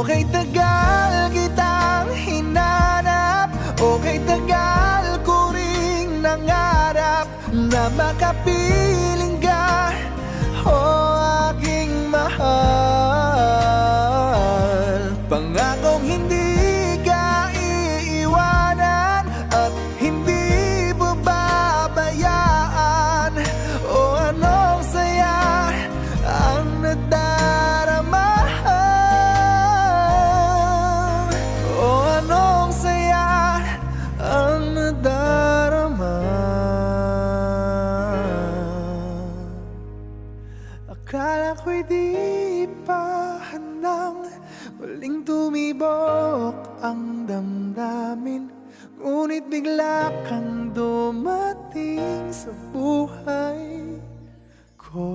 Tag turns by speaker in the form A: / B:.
A: kay tagal kitang hinanap, o kay tagal ko ring nangarap na makapiling ka, o aking mahal. Pangakong hindi ka iiwanan at hindi babayaan. O anong saya ang nadarama, o anong saya ang nadarama. Akala ko'y di pa handang muling tumibok ang damdamin, ngunit bigla kang dumating sa buhay ko.